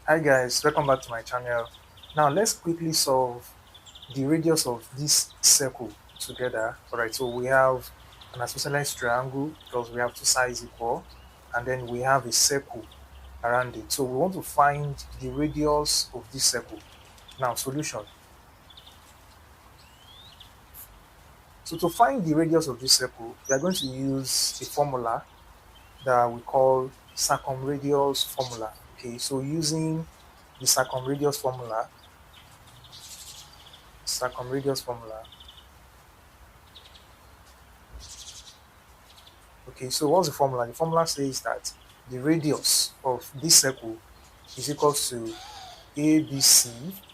Hi guys, welcome back to my channel. Now let's quickly solve the radius of this circle together. Alright, so we have an isosceles triangle because we have two sides equal, and then we have a circle around it. So we want to find the radius of this circle. Now solution. So to find the radius of this circle, we are going to use a formula that we call circumradius formula. Okay, so using the circumradius formula. Okay, so what's the formula? The formula says that the radius of this circle is equal to ABC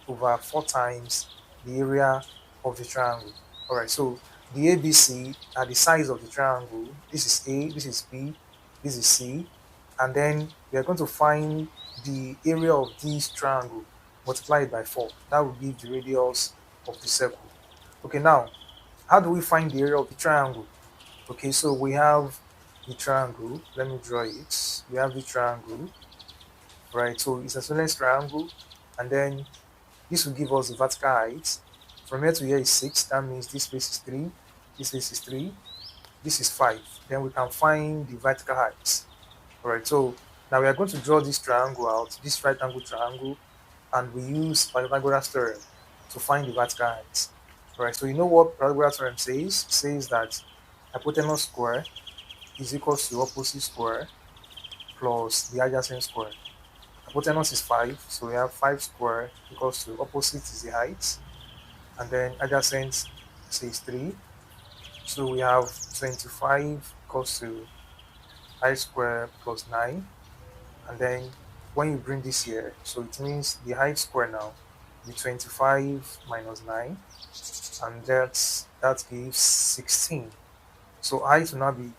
over 4 times the area of the triangle. Alright, so the ABC are the sides of the triangle. This is A, this is B, this is C, and then we are going to find the area of this triangle multiplied by 4. That will give the radius of the circle. Okay, now how do we find the area of the triangle? Okay, so we have the triangle. Let me draw it. We have the triangle, right? So it's a isosceles triangle, and then this will give us the vertical height. From here to here is 6. That means this space is 3. This space is 3. This is 5. Then we can find the vertical height. All right. So now we are going to draw this triangle out, this right angle triangle, and we use Pythagoras theorem to find the vertical height. All right. So you know what Pythagoras theorem says? It says that hypotenuse square is equal to opposite square plus the adjacent square. Hypotenuse is 5, so we have 5 square equals to opposite is the height, and then adjacent says 3. So we have 25 equals to I square plus 9, and then when you bring this here, so it means the height square now be 25 minus 9, and that gives 16. So height will now be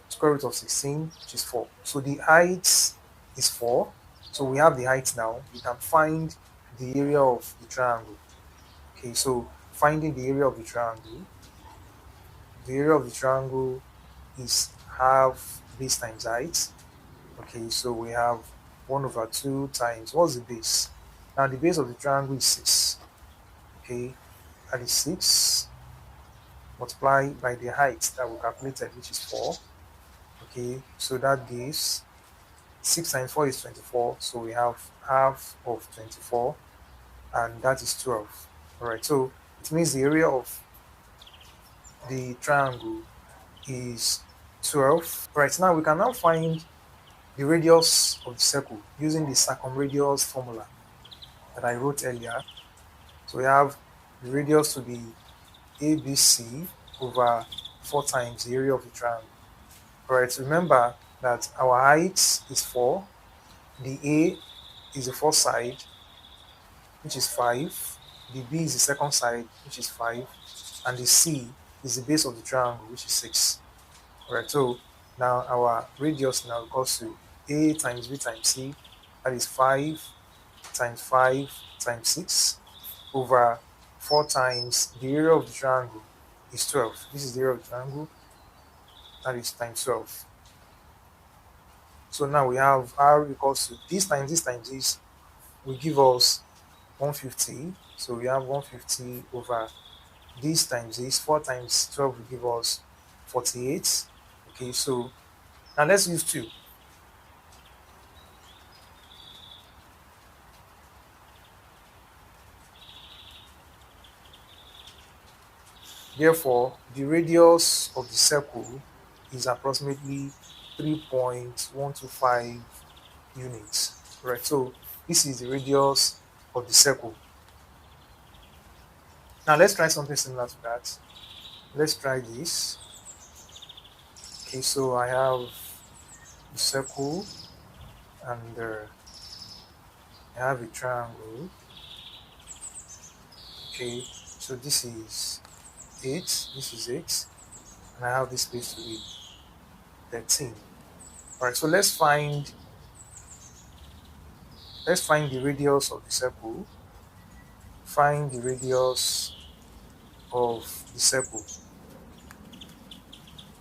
square root of 16, which is 4. So the height is 4. So we have the height now. We can find the area of the triangle. Okay, so finding the area of the triangle is half base times height. Okay, so we have 1 over 2 times, what's the base? Now the base of the triangle is 6. Okay, that is 6 multiplied by the height that we calculated, which is 4. Okay, so that gives 6 times 4 is 24, so we have half of 24, and that is 12. Alright, so it means the area of the triangle is 12. Right, now we can now find the radius of the circle using the circumradius formula that I wrote earlier. So we have the radius to be ABC over 4 times the area of the triangle. Alright, remember that our height is 4, the A is the first side, which is 5, the B is the second side, which is 5, and the C is the base of the triangle, which is 6. Alright, so now our radius now equals to A times B times C, that is 5 times 5 times 6 over 4 times the area of the triangle is 12. This is the area of the triangle, that is times 12. So now we have R equals to this times this will give us 150. So we have 150 over this times this, 4 times 12 will give us 48. Okay, so now let's use 2. Therefore, the radius of the circle is approximately 3.125 units. Right, so this is the radius of the circle. Now let's try something similar to that. Let's try this. Okay, so I have the circle, and I have a triangle. Okay, so this is 8, this is 8, and I have this space to be 13. Alright, so let's find the radius of the circle. Find the radius of the circle.